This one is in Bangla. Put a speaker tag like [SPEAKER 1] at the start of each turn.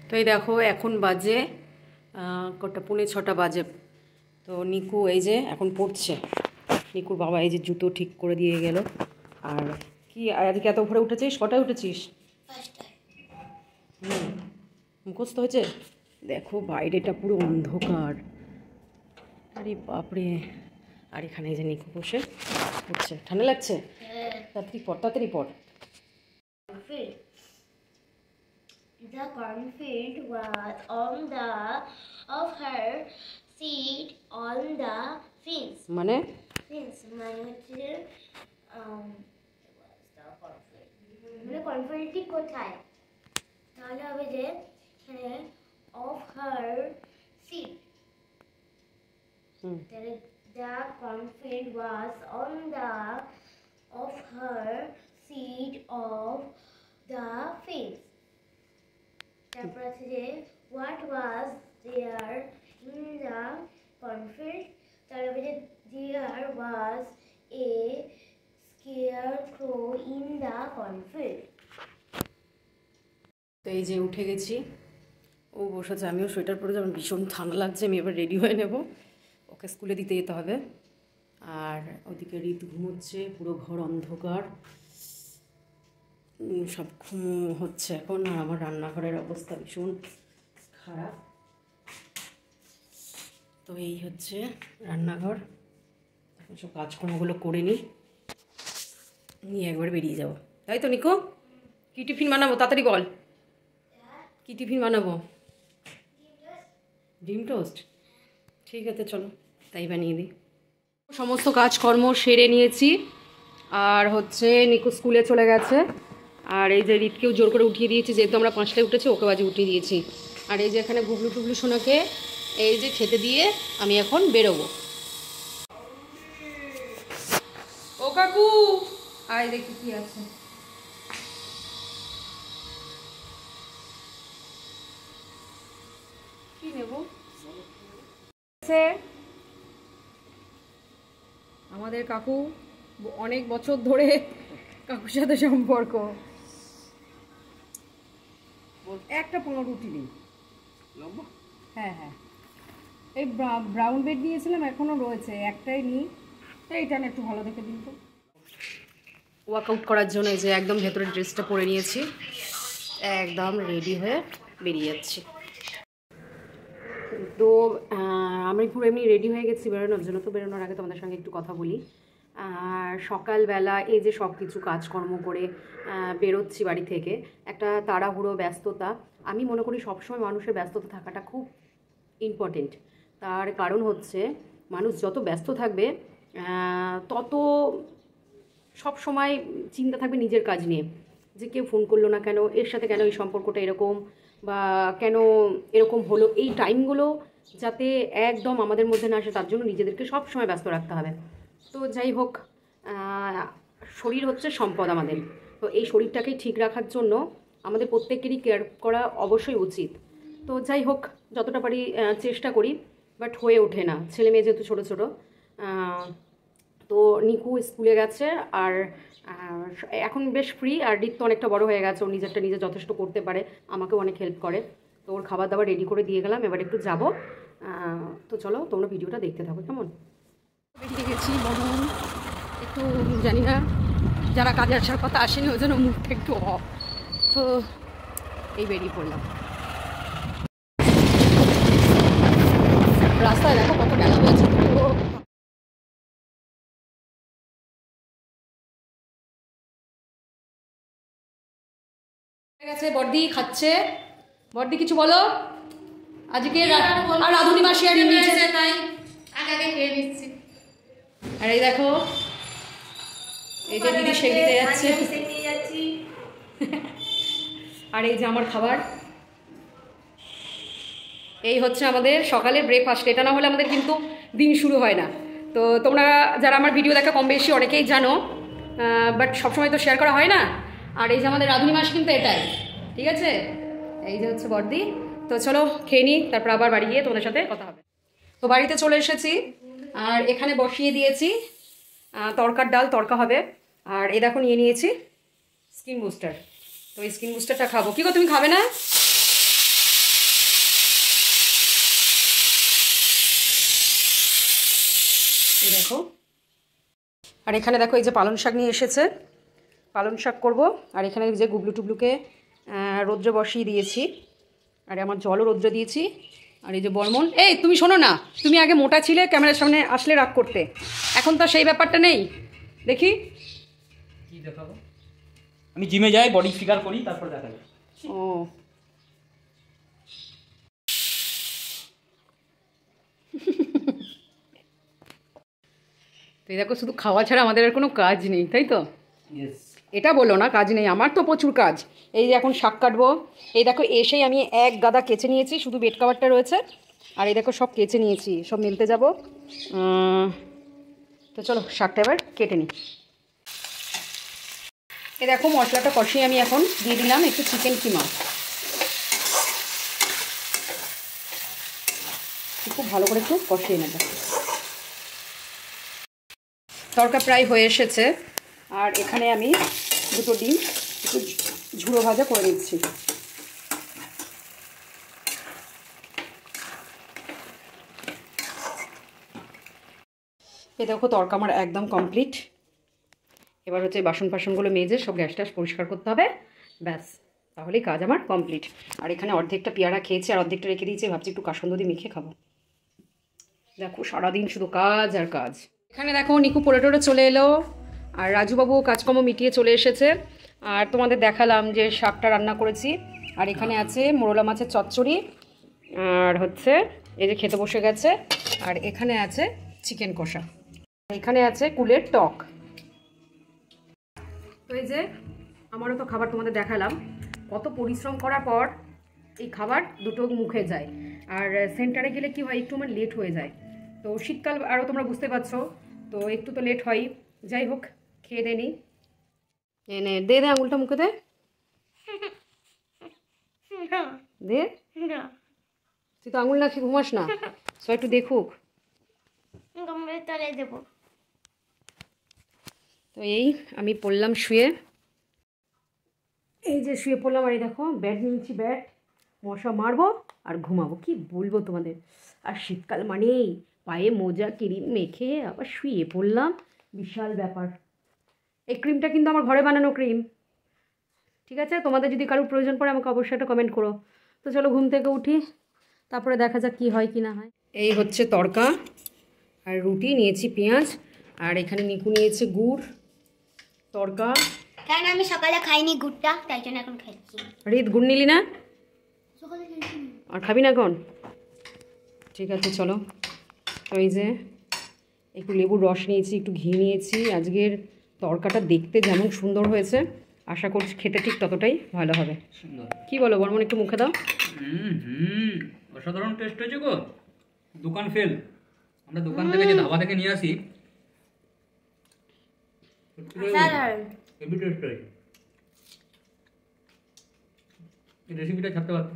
[SPEAKER 1] তো এই দেখো এখন বাজে কটা 5:45 বাজে। তো নিকু এই যে এখন পড়ছে। নিকুর বাবা এই যে জুতো ঠিক করে দিয়ে গেল। আর কি আজকে এত ভোরে উঠেছিস? কটায় উঠেছিস? মুখস্থ হয়েছে? দেখো বাইরেটা পুরো অন্ধকার, আরে বাপরে। আর এখানে এই যে নিকু বসে পড়ছে। ঠান্ডা লাগছে? তাড়াতাড়ি পড়, তাড়াতাড়ি পড়।
[SPEAKER 2] The cornfield was on the of her seat on the fence.
[SPEAKER 1] মানে
[SPEAKER 2] মানে হচ্ছে মানে কনফিডেন্টলি কোথায়? তাহলে হবে যে এখানে of her seat. তাহলে the cornfield was on the of her seat of the fence. তারপর আছে যে what was there in the cornfield? তারপরে যে there was a scarecrow in the cornfield.
[SPEAKER 1] তো এই যে উঠে গেছি, ও বসেছে, আমিও সোয়েটার পরে যাবো, ভীষণ ঠান্ডা লাগছে। আমি এবার রেডি হয়ে নেব, ওকে স্কুলে দিতে যেতে হবে। আর ওদিকে ঋতু ঘুমোচ্ছে, পুরো ঘর অন্ধকার, সব ঘুম হচ্ছে এখন। আর আমার রান্নাঘরের অবস্থা ভীষণ খারাপ। তো এই হচ্ছে রান্নাঘর, এখন সব কাজকর্মগুলো করে নিয়ে একবার বেরিয়ে যাব, তাই তো নিকো? কী টিফিন বানাবো তাড়াতাড়ি বল, কী টিফিন বানাবো? ডিম টোস্ট, ঠিক আছে চলো তাই বানিয়ে দিই। সমস্ত কাজকর্ম সেরে নিয়েছি, আর হচ্ছে নিকু স্কুলে চলে গেছে। আর এই যে রিতকেও জোর করে উঠিয়ে দিয়েছি, যেহেতু আমরা 5টায় উঠেছি, ওকে বাজে উঠিয়ে দিয়েছি। আর এই যে এখানে গুবলু টুবলু সোনাকে এই যে খেতে দিয়ে আমি এখন বেরোবো। ও কাকু আয় দেখি কি আছে। কি নেব? আমাদের কাকু অনেক বছর ধরে কাকুর সাথে সম্পর্ক। একটা 15 রুটি নেই, হ্যাঁ হ্যাঁ, এই ব্রাউন বেড নিয়েছিলাম, এখনও রয়েছে, একটাই নিই। এইটা না একটু ভালো দেখে দিন তো। ওয়ার্কআউট করার জন্য এই যে একদম ভেতরের ড্রেসটা পরে নিয়েছি, একদম রেডি হয়ে বেরিয়ে যাচ্ছি। তো আমি পুরো এমনি রেডি হয়ে গেছি বেরোনোর জন্য। তো বেরোনোর আগে তোমাদের সঙ্গে একটু কথা বলি। সকালবেলা এই যে সব কিছু কাজকর্ম করে বেরোচ্ছি বাড়ি থেকে, একটা তাড়াহুড়ো ব্যস্ততা। আমি মনে করি সবসময় মানুষের ব্যস্ততা থাকাটা খুব ইম্পর্টেন্ট। তার কারণ হচ্ছে মানুষ যত ব্যস্ত থাকবে তত সব সময় চিন্তা থাকবে নিজের কাজ নিয়ে, যে কেউ ফোন করলো না কেন, এর সাথে কেন এই সম্পর্কটা এরকম, বা কেন এরকম হলো। এই টাইমগুলো যাতে একদম আমাদের মধ্যে না আসে, তার জন্য নিজেদেরকে সব সময় ব্যস্ত রাখতে হবে। তো যাই হোক, শরীর হচ্ছে সম্পদ আমাদের। তো এই শরীরটাকে ঠিক রাখার জন্য আমাদের প্রত্যেকেরই কেয়ার করা অবশ্যই উচিত। তো যাই হোক, যতটা পারি চেষ্টা করি, বাট হয়ে ওঠে না, ছেলে মেয়ে যেহেতু ছোটো ছোটো। তো নিকু স্কুলে গেছে, আর এখন বেশ ফ্রি। আর ঋত তো অনেকটা বড় হয়ে গেছে, ও নিজেরটা নিজে যথেষ্ট করতে পারে, আমাকেও অনেক হেল্প করে। তো ওর খাবার দাবার রেডি করে দিয়ে গেলাম, এবার একটু যাব। তো চলো তোমরা ভিডিওটা দেখতে থাকো কেমন। বেরিয়ে গেছি বরং একটু, জানি না যারা কাজে আসার কথা আসেনি, ওই জন্য মুখটা একটু অফ। তো এই বেরিয়ে পড়লাম। রাস্তায় দেখো কত মেলা হয়েছে। গেছে বর্দি খাচ্ছে। বর্দি কিছু বলো আজকে। আর রাধুনি মাসি আর নিয়েছে, তাই আগে খেয়ে নিচ্ছি। আর এই দেখো এই যে দিদি শেক দিতে যাচ্ছে, আর এই যে আমার খাবার। এই হচ্ছে আমাদের সকালের ব্রেকফাস্ট। এটা না হলে আমাদের কিন্তু দিন শুরু হয় না। তো তোমরা যারা আমার ভিডিও দেখা কম বেশি অনেকেই জানো, বাট সবসময় তো শেয়ার করা হয় না। আর এই যে আমাদের রাধুনি মাস কিন্তু এটাই, ঠিক আছে। এই যে হচ্ছে বর্দি। তো চলো খেয়ে নিই, তারপর আবার বাড়ি গিয়ে তোমাদের সাথে কথা হবে। তো বাড়িতে চলে এসেছি, আর এখানে বসিয়ে দিয়েছি তরকার ডাল, তরকা হবে। আর এই দেখো নিয়ে নিয়েছি স্কিন বুস্টার। তো এই স্কিন বুস্টারটা খাবো। কি গো তুমি খাবে না? এই দেখো, আর এখানে দেখো এই যে পালং শাক নিয়ে এসেছে, পালং শাক করবো। আর এখানে যে গুবলু টুবলুকে রৌদ্রে বসিয়ে দিয়েছি, আর আমার জলও রৌদ্রে দিয়েছি। আর এই যে বর্মন, এই তুমি শোনো না, তুমি আগে মোটা ছিলে, ক্যামেরার সামনে আসলে রাগ করতে, এখন তো সেই ব্যাপারটা নেই। দেখি
[SPEAKER 3] কি দেখাবো, আমি জিমে যাই, বডি ফিগার করি, তারপর দেখাবো।
[SPEAKER 1] ও তো এই দেখো, শুধু খাওয়া ছাড়া আমাদের আর কোনো কাজ নেই, তাই তো?
[SPEAKER 3] ইয়েস।
[SPEAKER 1] এটা বলো না কাজ নেই, আমার তো প্রচুর কাজ। এই যে এখন শাক কাটবো, এই দেখো এসেই আমি এক গাদা কেচে নিয়েছি, শুধু বেড কাভারটা রয়েছে। আর এই দেখো সব কেচে নিয়েছি, সব মেলতে যাব। তো চলো শাকটা এবার কেটে নিই। এই দেখো মশলাটা কষিয়ে আমি এখন দিয়ে দিলাম একটু চিকেন কিমা, খুব ভালো করে একটু কষিয়ে নেব। তরকা প্রায় হয়ে এসেছে, আর এখানে আমি দুটো ডিম একটু ঝুড়ো ভাজা করে নিচ্ছি। এই দেখো তরকা আমার একদম কমপ্লিট। এবার হচ্ছে বাসন ফাসনগুলো মেজে সব গ্যাস ট্যাস পরিষ্কার করতে হবে, ব্যাস, তাহলেই কাজ আমার কমপ্লিট। আর এখানে অর্ধেকটা পেয়ারা খেয়েছি, আর অর্ধেকটা রেখে দিয়েছি, ভাবছি একটু কাসন্দ দিয়ে মেখে খাবো। দেখো সারাদিন শুধু কাজ আর কাজ। এখানে দেখো নিকু পড়ে টোরে চলে এলো, আর রাজুবাবু কাজকর্ম মিটিয়ে চলে এসেছে। আর তোমাদের দেখালাম যে শাকটা রান্না করেছি। আর এখানে আছে মোরলা মাছের চচ্চড়ি, আর হচ্ছে এই যে খেতে বসে গেছে। আর এখানে আছে চিকেন কষা, এখানে আছে কুলের টক। তো এই যে আমারও তো খাবার তোমাদের দেখালাম, কত পরিশ্রম করার পর এই খাবার দুটো মুখে যায়। আর সেন্টারে গেলে কি হয়, একটু আমার লেট হয়ে যায়। তো শীতকাল আরও তোমরা বুঝতে পারছো, তো একটু তো লেট হয়। যাই হোক, খেয়ে দে নি, এনে দে দে আঙুলটা মুখে দে দে। তুই তো আঙুল না খেয়ে ঘুমাস না, সো একটু দেখুক।
[SPEAKER 2] তলায় দেবো।
[SPEAKER 1] তো এই আমি পড়লাম শুয়ে, এই যে শুয়ে পড়লাম। আর এই দেখো ব্যাট নিয়েছি, ব্যাট মশা মারবো আর ঘুমাবো, কি বলবো তোমাদের। আর শীতকাল মানেই পায়ে মোজা ক্রিম মেখে আবার শুয়ে পড়লাম, বিশাল ব্যাপার। এই ক্রিমটা কিন্তু আমার ঘরে বানানো ক্রিম, ঠিক আছে? তোমাদের যদি কারোর প্রয়োজন পড়ে আমাকে অবশ্যই একটা কমেন্ট করো। তো চলো ঘুম থেকে উঠি, তারপরে দেখা যাক কী হয় কি না হয়। এই হচ্ছে তড়কা, আর রুটি নিয়েছি পেঁয়াজ, আর এখানে নিকু নিয়েছে গুড় তড়কা।
[SPEAKER 2] কারণ আমি সকালে খাইনি গুড়টা, তাই জন্য এখন খাচ্ছি।
[SPEAKER 1] রিত গুড় নিলি না?
[SPEAKER 2] সকালে খাইছি।
[SPEAKER 1] আর খাবি না এখন? ঠিক আছে চলো। তো এই যে একটু লেবুর রস নিয়েছি, একটু ঘি নিয়েছি। আজকের তড়কাটা দেখতে যেমন সুন্দর হয়েছে, আশা করছি খেতে ঠিক ততটাই ভালো হবে।
[SPEAKER 3] সুন্দর।
[SPEAKER 1] কি বলো বর্মন, একটু মুখে দাও।
[SPEAKER 3] অসাধারণ টেস্ট হয়েছে গো, দোকান ফেল। আমরা দোকান থেকে যে ধাবা থেকে নিয়ে আসি, হেভি টেস্ট হয়েছে। এই রেসিপিটা ছাড়তে পারতো।